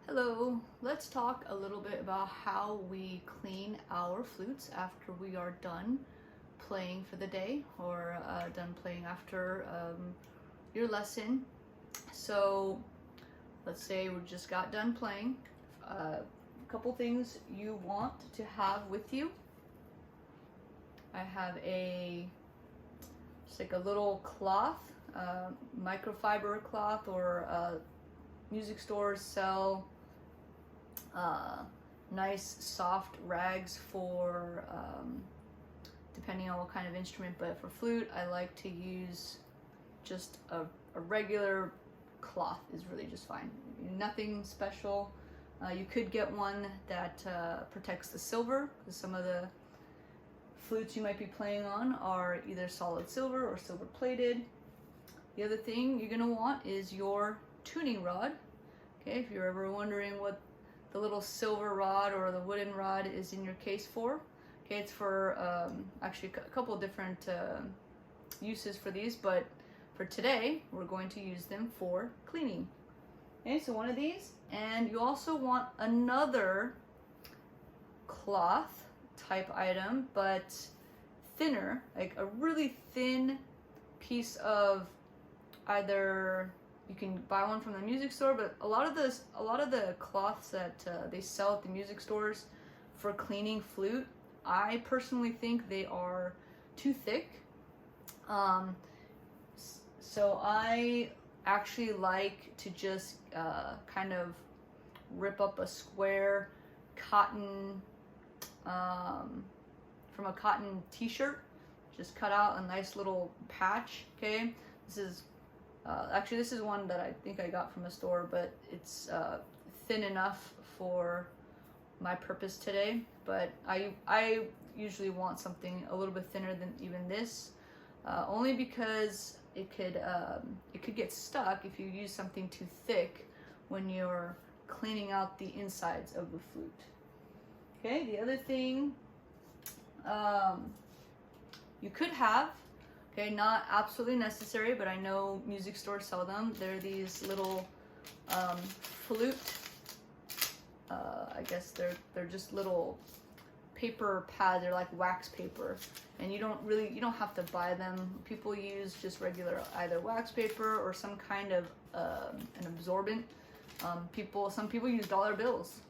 Hello, let's talk a little bit about how we clean our flutes after we are done playing for the day or done playing after your lesson. So let's say we just got done playing. A couple things you want to have with you. I have just like a little cloth, microfiber cloth, or music stores sell nice soft rags for depending on what kind of instrument, but for flute I like to use just a regular cloth is really just fine. Nothing special. You could get one that protects the silver, because some of the flutes you might be playing on are either solid silver or silver plated. The other thing you're going to want is your tuning rod. Okay, if you're ever wondering what the little silver rod or the wooden rod is in your case for. Okay, it's for actually a couple of different uses for these, but for today we're going to use them for cleaning. Okay, so one of these, and you also want another cloth type item, but thinner, like a really thin piece of either. You can buy one from the music store, but a lot of the cloths that they sell at the music stores for cleaning flute, I personally think they are too thick. So I actually like to just kind of rip up a square cotton from a cotton t-shirt, just cut out a nice little patch. Okay, this is actually, this is one that I think I got from a store, but it's thin enough for my purpose today. But I usually want something a little bit thinner than even this, only because it could get stuck if you use something too thick when you're cleaning out the insides of the flute. Okay, the other thing you could have. Okay, not absolutely necessary, but I know music stores sell them. They're these little flute. I guess they're just little paper pads. They're like wax paper, and you don't have to buy them. People use just regular either wax paper or some kind of an absorbent. Some people use dollar bills,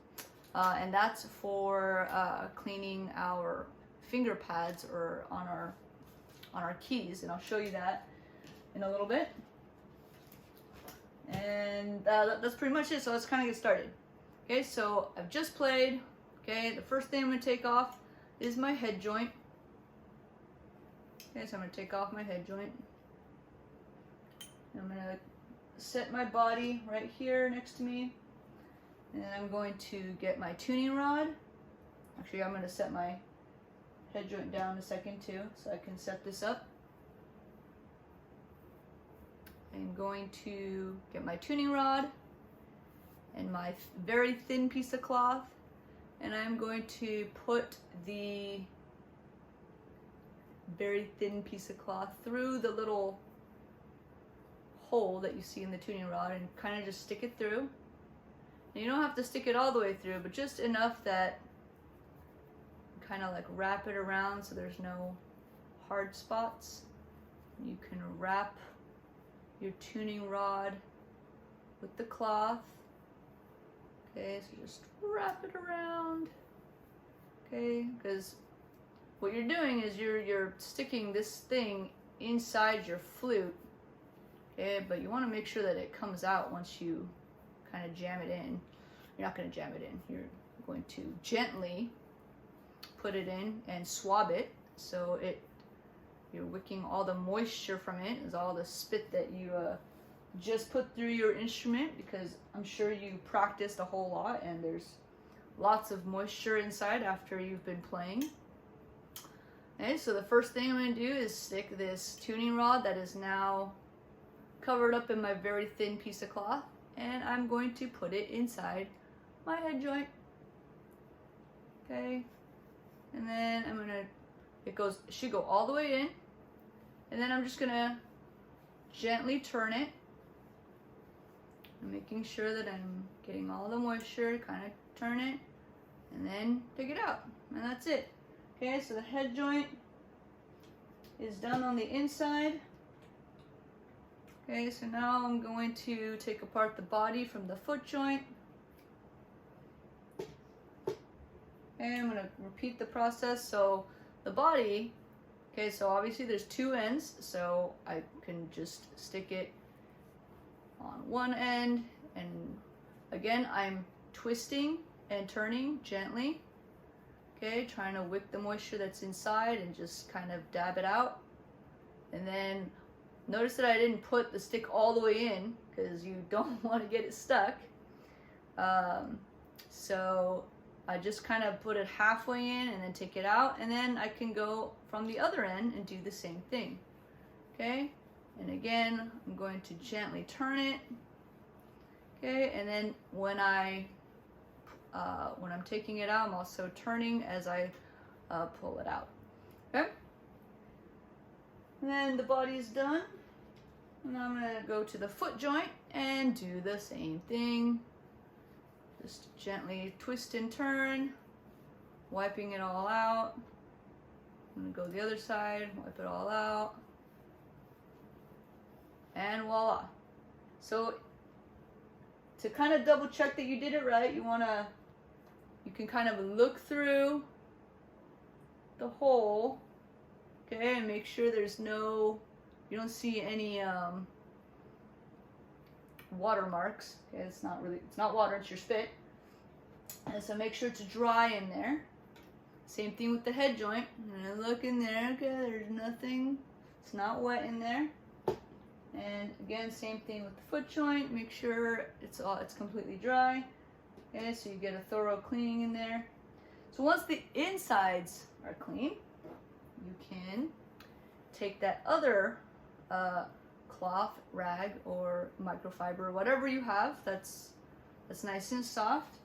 and that's for cleaning our finger pads or on our keys, and I'll show you that in a little bit. And that's pretty much it, so let's kind of get started. Okay, so I've just played. Okay, the first thing I'm going to take off is my head joint. Okay, so I'm going to take off my head joint. And I'm going to set my body right here next to me, and then I'm going to get my tuning rod. Actually, I'm going to set my head joint down in a second too, so I can set this up. I'm going to get my tuning rod and my very thin piece of cloth, and I'm going to put the very thin piece of cloth through the little hole that you see in the tuning rod and kind of just stick it through. And you don't have to stick it all the way through, but just enough that kind of like wrap it around so there's no hard spots. You can wrap your tuning rod with the cloth. Okay, so just wrap it around. Okay, because what you're doing is you're sticking this thing inside your flute. Okay, but you want to make sure that it comes out once you kind of jam it in. You're not going to jam it in. You're going to gently put it in and swab it, so you're wicking all the moisture from it, is all the spit that you just put through your instrument, because I'm sure you practiced a whole lot and there's lots of moisture inside after you've been playing. Okay, so the first thing I'm going to do is stick this tuning rod that is now covered up in my very thin piece of cloth, and I'm going to put it inside my head joint. Okay. And then it should go all the way in, and then I'm just gonna gently turn it I'm making sure that I'm getting all the moisture, kind of turn it, and then take it out. And that's it. Okay, so the head joint is done on the inside. Okay, so now I'm going to take apart the body from the foot joint. Okay, I'm going to repeat the process. So the body, okay, so obviously there's two ends, so I can just stick it on one end, and again I'm twisting and turning gently, okay, trying to wick the moisture that's inside and just kind of dab it out. And then notice that I didn't put the stick all the way in because you don't want to get it stuck. So I just kind of put it halfway in and then take it out, and then I can go from the other end and do the same thing. Okay, and again I'm going to gently turn it. Okay, and then when I'm taking it out, I'm also turning as I pull it out. Okay, and then the body's done, and I'm gonna go to the foot joint and do the same thing. Just gently twist and turn, wiping it all out. I'm gonna go the other side, wipe it all out, and voila. So to kind of double check that you did it right, you can kind of look through the hole, okay, and make sure you don't see any watermarks. Okay, it's not water, it's your spit. And so make sure to dry in there. Same thing with the head joint. I'm gonna look in there, okay, there's nothing, it's not wet in there. And again, same thing with the foot joint, make sure it's completely dry. Okay, so you get a thorough cleaning in there. So once the insides are clean, you can take that other cloth, rag, or microfiber, whatever you have that's nice and soft,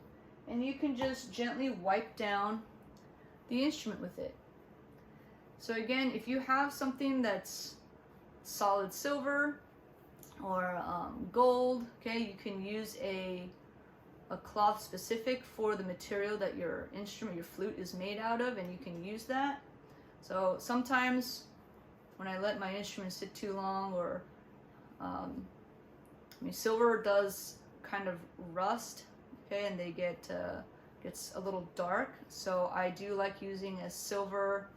and you can just gently wipe down the instrument with it. So again, if you have something that's solid silver or gold, okay, you can use a cloth specific for the material that your instrument, your flute, is made out of, and you can use that. So sometimes when I let my instrument sit too long, or silver does kind of rust, okay, and they gets a little dark. So I do like using a silver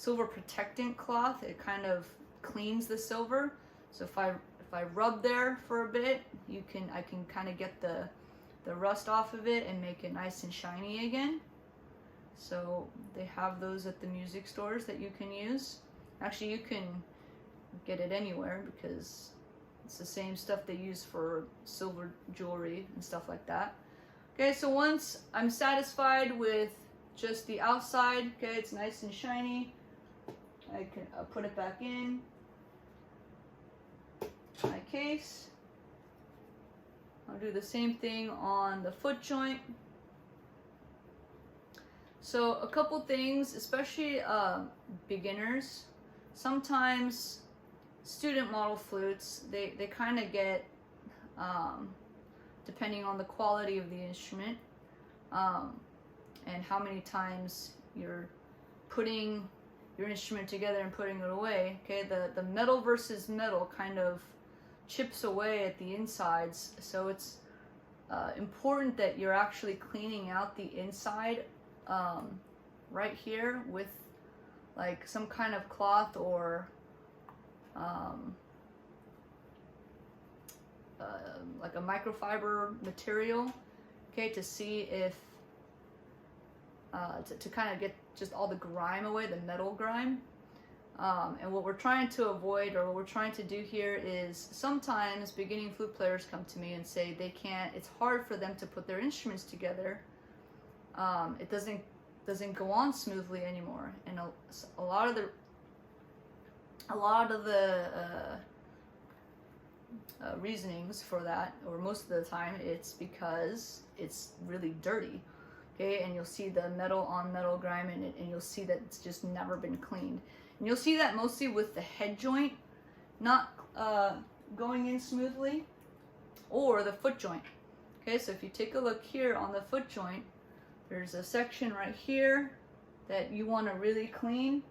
protectant cloth. It kind of cleans the silver. So if I rub there for a bit, I can kind of get the rust off of it and make it nice and shiny again. So they have those at the music stores that you can use. Actually, you can get it anywhere because it's the same stuff they use for silver jewelry and stuff like that. Okay, so once I'm satisfied with just the outside, okay, it's nice and shiny, I can put it back in my case. I'll do the same thing on the foot joint. So a couple things, especially beginners, sometimes student model flutes, they kind of get, depending on the quality of the instrument and how many times you're putting your instrument together and putting it away, okay, the metal versus metal kind of chips away at the insides. So it's important that you're actually cleaning out the inside right here with like some kind of cloth or like a microfiber material, okay, to see if to kind of get just all the grime away, the metal grime. And what we're trying to avoid, or what we're trying to do here, is sometimes beginning flute players come to me and say it's hard for them to put their instruments together. It doesn't go on smoothly anymore, and a lot of the reasonings for that, or most of the time, it's because it's really dirty, okay, and you'll see the metal on metal grime in it, and you'll see that it's just never been cleaned. And you'll see that mostly with the head joint, not going in smoothly, or the foot joint. Okay, so if you take a look here on the foot joint, there's a section right here that you want to really clean.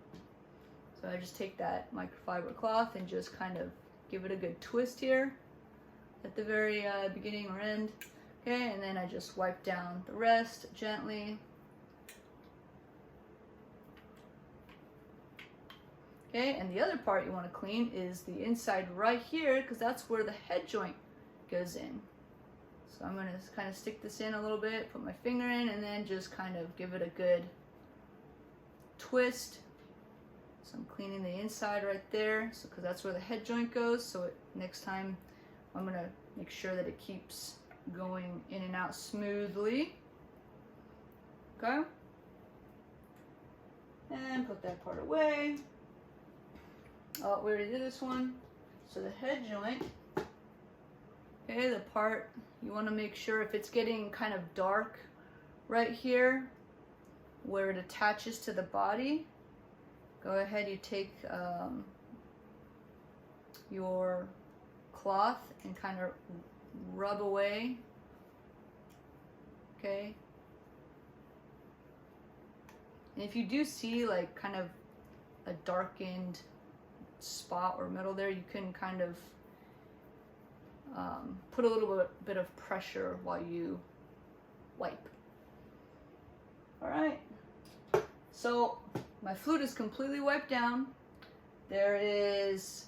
So I just take that microfiber cloth and just kind of give it a good twist here at the very beginning or end. Okay, and then I just wipe down the rest gently. Okay, and the other part you want to clean is the inside right here, because that's where the head joint goes in. So I'm going to kind of stick this in a little bit, put my finger in, and then just kind of give it a good twist. So I'm cleaning the inside right there, so because that's where the head joint goes. So next time I'm going to make sure that it keeps going in and out smoothly. Okay, and put that part away. Oh, we already did this one. So the head joint, okay, the part you want to make sure if it's getting kind of dark right here where it attaches to the body, go ahead, you take your cloth and kind of rub away. Okay, and if you do see like kind of a darkened spot or middle there, you can kind of put a little bit of pressure while you wipe. All right, so my flute is completely wiped down. There is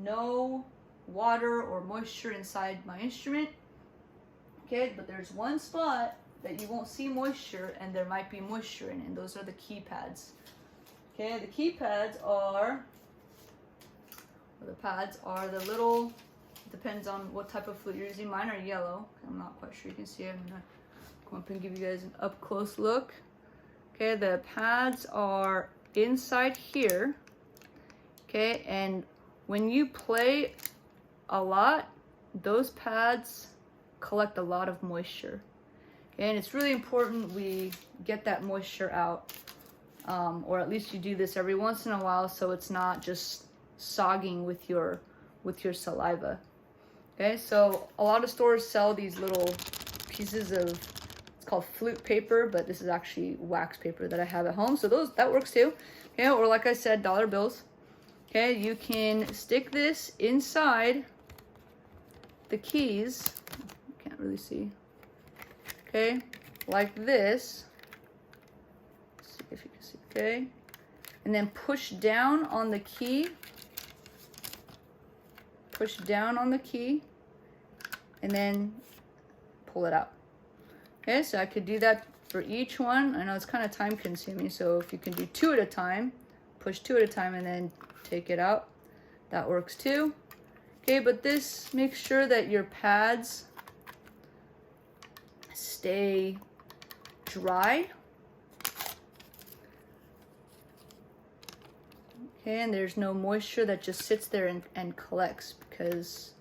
no water or moisture inside my instrument. Okay, but there's one spot that you won't see moisture, and there might be moisture in it, and those are the key pads. Okay, the key pads are, or the pads are the little, depends on what type of flute you're using. Mine are yellow. I'm not quite sure you can see it. I'm gonna come up and give you guys an up close look. Okay, the pads are inside here. Okay, and when you play a lot, those pads collect a lot of moisture. Okay, and it's really important we get that moisture out. Or at least you do this every once in a while, so it's not just sogging with your saliva. Okay, so a lot of stores sell these little pieces of, it's called flute paper, but this is actually wax paper that I have at home, so that works too. Okay, or like I said, dollar bills. Okay, you can stick this inside the keys. Can't really see. Okay, like this. If you can see, okay, and then push down on the key, push down on the key, and then pull it out. Okay, so I could do that for each one. I know it's kind of time consuming, so if you can do 2 at a time, push 2 at a time and then take it out, that works too. Okay, but this makes sure that your pads stay dry. Okay, and there's no moisture that just sits there and collects, because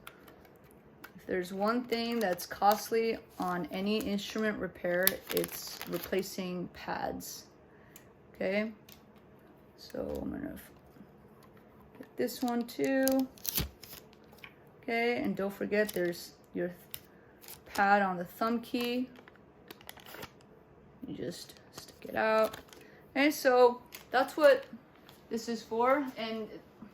if there's one thing that's costly on any instrument repair, it's replacing pads. Okay, so I'm gonna get this one too. Okay, and don't forget there's your pad on the thumb key. You just stick it out. Okay, so that's what this is for, and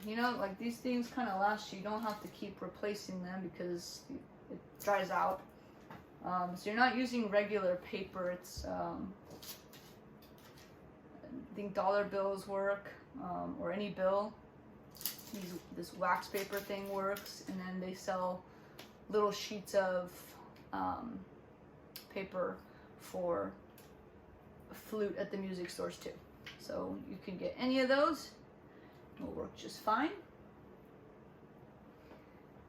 you know, like these things kind of last you. You don't have to keep replacing them because it dries out. So you're not using regular paper. It's I think dollar bills work, or any bill. This wax paper thing works, and then they sell little sheets of paper for a flute at the music stores too. So you can get any of those. It'll work just fine.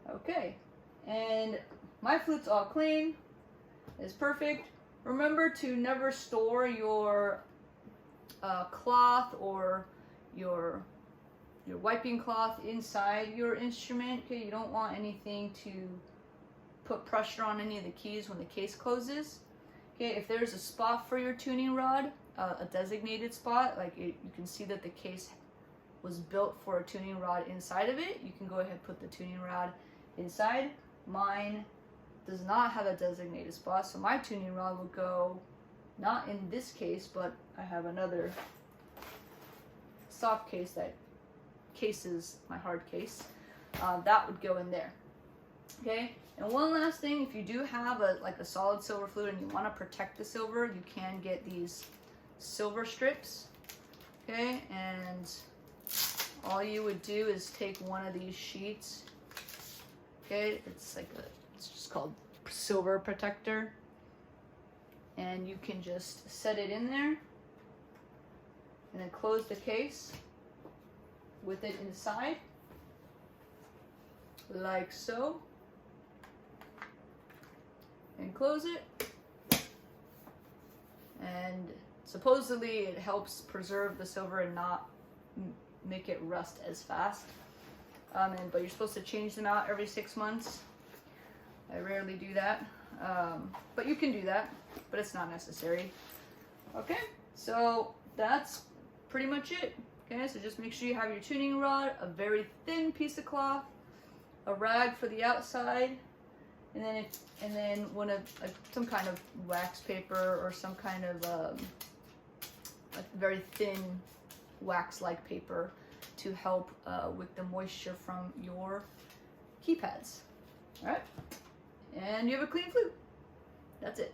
Okay, and my flute's all clean. It's perfect. Remember to never store your cloth or your wiping cloth inside your instrument. Okay, you don't want anything to put pressure on any of the keys when the case closes. Okay, if there's a spot for your tuning rod, a designated spot, like you can see that the case was built for a tuning rod inside of it, you can go ahead and put the tuning rod inside. Mine does not have a designated spot, so my tuning rod will go, not in this case, but I have another soft case that cases my hard case. That would go in there. Okay, and one last thing, if you do have like a solid silver flute and you want to protect the silver, you can get these silver strips. Okay, and all you would do is take one of these sheets. Okay, it's just called silver protector, and you can just set it in there and then close the case with it inside, like so, and close it. And supposedly it helps preserve the silver and not make it rust as fast. But you're supposed to change them out every 6 months. I rarely do that, but you can do that, but it's not necessary. Okay, so that's pretty much it. Okay, so just make sure you have your tuning rod, a very thin piece of cloth, a rag for the outside, and then some kind of wax paper or some kind of a very thin wax-like paper to help with the moisture from your keypads. All right, and you have a clean flute. That's it.